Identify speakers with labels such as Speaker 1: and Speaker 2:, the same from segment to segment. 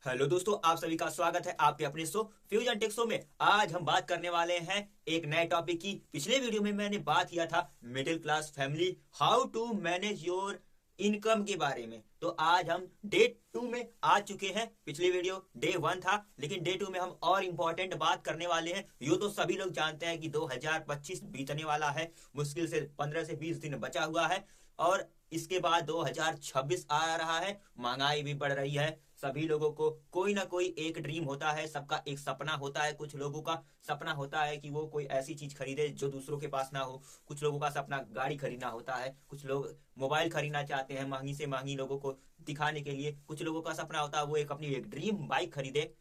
Speaker 1: Hello दोस्तों, आप सभी का स्वागत है आपके अपने शो फ्यूजन टेक शो में। आज हम बात करने वाले हैं एक नए टॉपिक की। पिछले वीडियो में मैंने बात किया था middle class family how to manage your income के बारे में। तो आज हम डे 2 में आ चुके हैं। पिछली वीडियो डे 1 था, लेकिन डे 2 में हम और इम्पोर्टेंट बात करने वाले हैं। यो तो सभी लोग जानते हैं कि 2025 बीतने वाला है, मुश्किल से 15 से 20 दिन बचा हुआ है और इसके बाद 2026 आ रहा है। महंगाई भी बढ़ रही है। सभी लोगों को कोई ना कोई एक ड्रीम होता है, सबका एक सपना होता है। कुछ लोगों का सपना होता है कि वो कोई ऐसी चीज खरीदे जो दूसरों के पास ना हो। कुछ लोगों का सपना गाड़ी खरीदना होता है। कुछ लोग मोबाइल खरीदना चाहते हैं महंगी से महंगी लोगों को दिखाने के लिए। कुछ लोगों का सपना होता है वो अपनी एक ड्रीम बाइक खरीदे,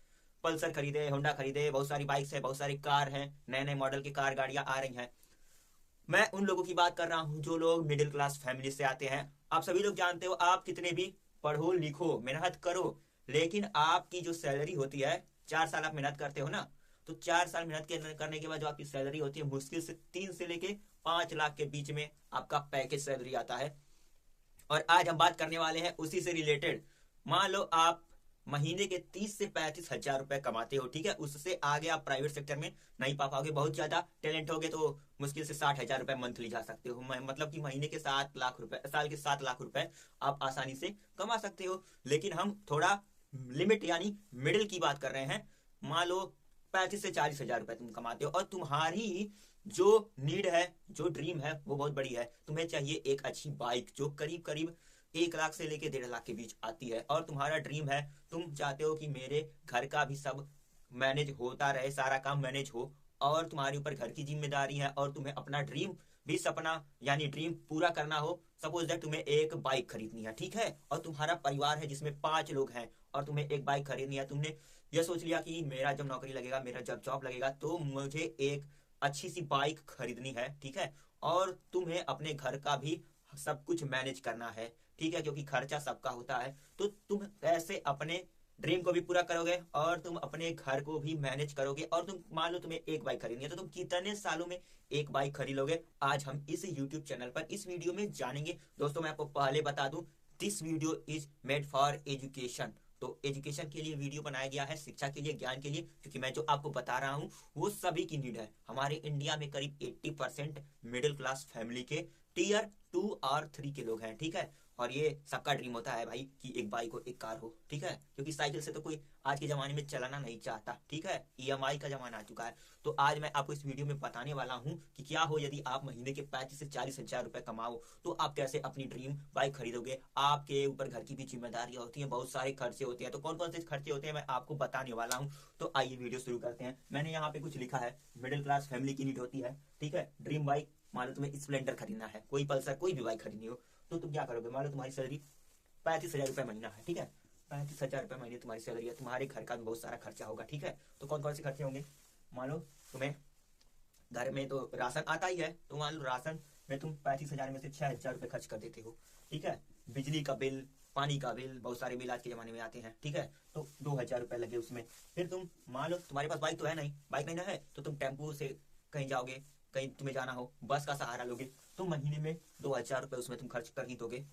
Speaker 1: पल्सर खरीदे, होंडा खरीदे। बहुत सारी बाइक्स है, बहुत सारी कार हैं, नए नए मॉडल की कार गाड़ियां आ रही हैं। मैं उन लोगों की बात कर रहा हूँ जो लोग मिडिल क्लास फैमिली से आते हैं। आप सभी लोग जानते हो, आप कितने भी पढ़ो लिखो मेहनत करो, लेकिन आपकी जो सैलरी होती है, 4 साल आप मेहनत करते हो ना, तो 4 साल मेहनत करने के बाद जो आपकी सैलरी होती है, मुश्किल से 3 से लेके 5 लाख के बीच में आपका पैकेज सैलरी आता है। और आज हम बात करने वाले हैं उसी से रिलेटेड। मान लो आप महीने के 30 से 35 हजार रुपए कमाते हो, ठीक है। उससे आगे आप प्राइवेट सेक्टर में नहीं पा पाओगे। बहुत ज्यादा टैलेंट होगे तो मुश्किल से 60 हजार रुपए मंथली जा सकते हो। मतलब कि महीने के 7 लाख रुपए, साल के 7 लाख रुपए आप आसानी से कमा सकते हो। लेकिन हम थोड़ा लिमिट यानी मिडिल की बात कर रहे हैं। मान लो 35 से 40 हजार रुपए तुम कमाते हो और तुम्हारी जो नीड है, जो ड्रीम है, वो बहुत बड़ी है। तुम्हें चाहिए एक अच्छी बाइक जो करीब करीब 1 लाख से लेके 1.5 लाख के बीच आती है। और तुम्हारा ड्रीम है, तुम चाहते हो कि मेरे घर का भी सब मैनेज होता रहे, सारा काम मैनेज हो, और तुम्हारे ऊपर घर की जिम्मेदारी है और तुम्हें अपना ड्रीम भी, सपना यानी ड्रीम पूरा करना हो। सपोज दैट तुम्हें एक बाइक खरीदनी है, ठीक है, और तुम्हारा परिवार है जिसमें 5 लोग हैं और तुम्हें एक बाइक खरीदनी है। तुमने यह सोच लिया कि मेरा जब नौकरी लगेगा, मेरा जब जॉब लगेगा, तो मुझे एक अच्छी सी बाइक खरीदनी है, ठीक है। और तुम्हें अपने घर का भी सब कुछ मैनेज करना है, ठीक है, क्योंकि खर्चा सबका होता है। तो तुम ऐसे अपने ड्रीम को भी पूरा करोगे और तुम अपने घर को भी मैनेज करोगे। और तुम मान लो तुम्हें एक बाइक खरीदनी है, तो तुम कितने सालों में एक बाइक खरीद लोगे, आज हम इस यूट्यूब चैनल पर इस वीडियो में जानेंगे। दोस्तों मैं आपको पहले बता दूं, this video is made for education. तो एजुकेशन के लिए वीडियो बनाया गया है, शिक्षा के लिए, ज्ञान के लिए, क्योंकि मैं जो आपको बता रहा हूँ वो सभी की नीड है। हमारे इंडिया में करीब 80% मिडिल क्लास फैमिली के Tier 2 और 3 के लोग हैं, ठीक है। और ये सबका ड्रीम होता है भाई कि एक बाइक हो, एक कार हो, ठीक है, क्योंकि साइकिल से तो कोई आज के जमाने में चलाना नहीं चाहता, ठीक है। ईएमआई का जमाना आ चुका है। तो आज मैं आपको इस वीडियो में बताने वाला हूँ कि क्या हो यदि आप महीने के 35 से 40 हजार रुपए कमाओ, तो आप कैसे अपनी ड्रीम बाइक खरीदोगे। आपके ऊपर घर की भी जिम्मेदारियां होती हैं, बहुत सारे खर्चे होते हैं। तो कौन कौन से खर्चे होते हैं मैं आपको बताने वाला हूँ। तो आइए वीडियो शुरू करते हैं। मैंने यहाँ पे कुछ लिखा है, मिडिल क्लास फैमिली की नीड होती है, ठीक है। ड्रीम बाइक, मान लो तुम्हें स्प्लेंडर खरीदना है, कोई पल्सर, कोई भी बाइक खरीदनी हो, तो तुम क्या करोगे। मान लो तुम्हारी सैलरी 35 हजार रुपए महीना है, ठीक है। 35 हजार रुपए महीने तुम्हारी सैलरी है। तुम्हारे घर का भी बहुत सारा खर्चा होगा, ठीक है। तो कौन कौन से खर्चे होंगे। मान लो तुम्हें घर में तो राशन आता ही है, तो मान लो राशन में तुम 35 हजार में से 6 हजार रुपए खर्च कर देते हो, ठीक है। बिजली का बिल, पानी का बिल, बहुत सारे बिल आज के जमाने में आते हैं, ठीक है। तो 2 हजार रुपए लगे उसमें। फिर तुम मान लो तुम्हारे पास बाइक तो है नहीं, बाइक नहीं ना है, तो तुम टेम्पो से कहीं जाओगे, कहीं तुम्हें जाना हो, बस का सहारा लोगे, तो महीने में 2 हजार रुपए उसमें तुम खर्च कर ही दोगे।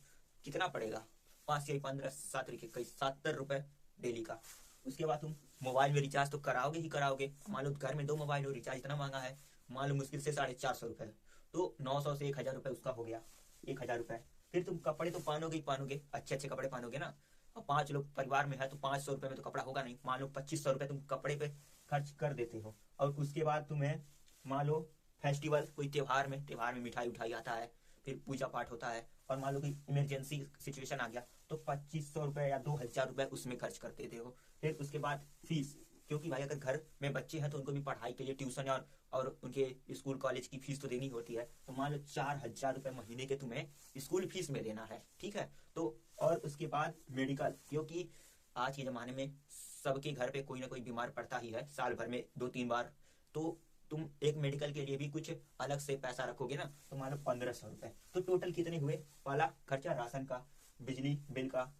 Speaker 1: कितना पड़ेगा, 5 या 15, 7 70 रुपए डेली का। उसके बाद तुम मोबाइल में रिचार्ज तो कराओगे ही कराओगे। मान लो घर में 2 मोबाइल हो, रिचार्ज इतना महंगा है, मान लो मुश्किल से 450 रुपए, तो 900 से 1 हजार रुपए उसका हो गया, 1 हजार रुपए। फिर तुम कपड़े तो पहनोगे ही पहनोगे, अच्छे अच्छे कपड़े पहनोगे ना। और 5 लोग परिवार में है तो 500 रुपए में तो कपड़ा होगा नहीं। मान लो 2500 रुपए तुम कपड़े पे खर्च कर देते हो। और उसके बाद तुम्हें मान लो फेस्टिवल, कोई त्योहार में मिठाई उठाई आता है, फिर पूजा पाठ होता है, और मान लो कि इमरजेंसी सिचुएशन आ गया, तो 2500 रुपए या 2000 रुपए उसमें खर्च कर देते हो। फिर उसके बाद फीस, क्योंकि भाई अगर घर में बच्चे हैं तो उनको भी पढ़ाई के लिए ट्यूशन और उनके स्कूल कॉलेज की फीस तो देनी होती है। तो मान लो 4000 रुपए महीने के तुम्हें स्कूल फीस में देना है, ठीक है। तो और उसके बाद मेडिकल, क्योंकि आज के जमाने में सबके घर पे कोई ना कोई बीमार पड़ता ही है, साल भर में 2-3 बार। तो तुम एक मेडिकल के लिए भी कुछ अलग से पैसा रखोगे ना, तो मान लो 1500 रुपए। तो टोटल कितने हुए, पहला खर्चा राशन का, बिजली बिल का,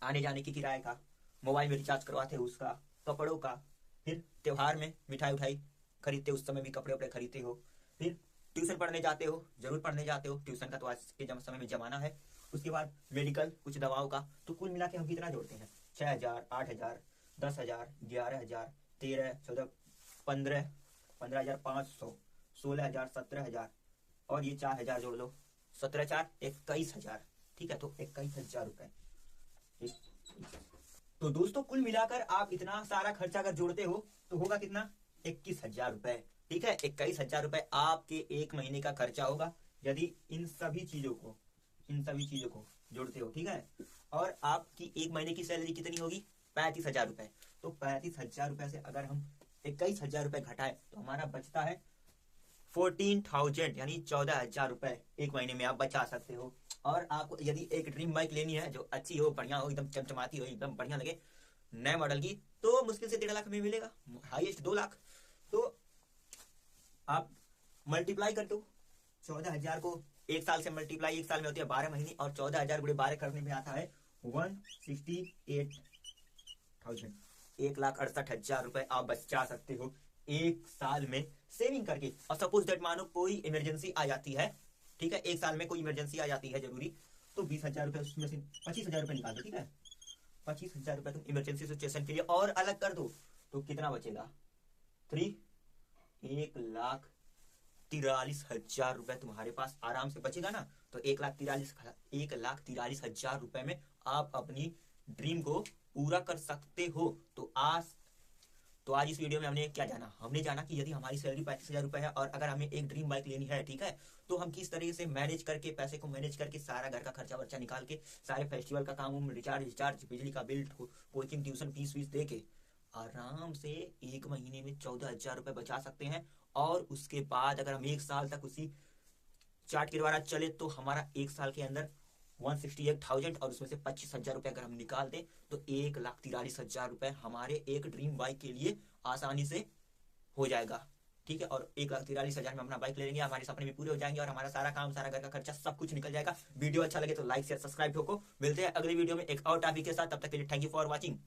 Speaker 1: आने जाने की किराए का, मोबाइल में रिचार्ज करवाते हो उसका, कपड़ों का, फिर त्योहार में मिठाई उठाई खरीदते हो, उस समय भी कपड़े वपड़े खरीदते हो। फिर ट्यूशन पढ़ने जाते हो, जरूर पढ़ने जाते हो, ट्यूशन का तो आज के समय में जमाना है। उसके बाद मेडिकल, कुछ दवाओं का। तो कुल मिला के हम कितना जोड़ते हैं, 6,000, 8,000, 10,000, 11,000, 13, 14, 15, 15,500, 16,000, 17,000 और ये 4,000 जोड़ लो, 17, 4, 21,000। ठीक है, तो 21,000 रुपए। तो दोस्तों कुल मिलाकर आप इतना सारा खर्चा अगर जोड़ते हो तो होगा कितना? 21,000 रुपए। ठीक है, 21,000 रुपए आपके एक महीने का खर्चा होगा यदि इन सभी चीजों को जोड़ते हो। ठीक है, और आपकी एक महीने की सैलरी कितनी होगी? 35,000 रुपए। तो 35,000 रुपए से अगर हम 21,000 रुपए घटाए तो हमारा बचता है 14,000, यानी 14,000 रुपए एक महीने में आप बचा सकते हो। और आपको यदि एक ड्रीम बाइक लेनी है जो अच्छी हो, बढ़िया हो, एकदम चमचमाती हो, एकदम बढ़िया लगे, नए मॉडल की, तो मुश्किल से 1.5 लाख में मिलेगा, हाईएस्ट 2 लाख। तो आप मल्टीप्लाई कर दो 14,000 को, एक साल से मल्टीप्लाई, एक साल में होती है 12 महीने, और 14,000 गुणे 12 करने में आता है 168,000। 1,68,000 रुपए आप बचा सकते हो एक साल में सेविंग करके। और सपोज दैट मानो कोई इमरजेंसी आ जाती है, ठीक है, एक साल में कोई इमरजेंसी आ जाती है जरूरी, तो 20,000 रुपए उसमें से 25,000 रुपए निकाल दो। ठीक है, 25,000 रुपए तुम इमरजेंसी सिचुएशन के लिए और अलग कर दो, तो कितना बचेगा? 1,43,000 रुपए तुम्हारे पास आराम से बचेगा ना। तो 1,43,000 रुपए में आप अपनी ड्रीम को पूरा कर सकते हो। तो आज इस वीडियो में हमने क्या जाना? हमने जाना कि यदि हमारी सैलरी 35,000 रुपए है और अगर हमें एक ड्रीम बाइक लेनी है, ठीक है, तो हम किस तरीके से मैनेज करके, पैसे को मैनेज करके, सारा घर का खर्चा वर्चा निकाल के, सारे फेस्टिवल का काम, रिचार्ज, बिजली का बिल, कोचिंग, ट्यूशन फीस दे के आराम से एक महीने में 14,000 रुपए बचा सकते हैं। और उसके बाद अगर हम एक साल तक उसी चार्ट के द्वारा चले तो हमारा एक साल के अंदर 168,000 और उसमें से 25,000 रुपए अगर हम निकाल दें तो 1,43,000 रुपए हमारे एक ड्रीम बाइक के लिए आसानी से हो जाएगा। ठीक है, और 1,43,000 में अपना बाइक ले लेंगे, हमारे सपने भी पूरे हो जाएंगे और हमारा सारा काम, सारा घर का खर्चा, सब कुछ निकल जाएगा। वीडियो अच्छा लगे तो लाइक शेयर सब्सक्राइब ठोको। मिलते हैं अगली वीडियो में एक और टॉपिक के साथ, तब तक के लिए थैंक यू फॉर वॉचिंग।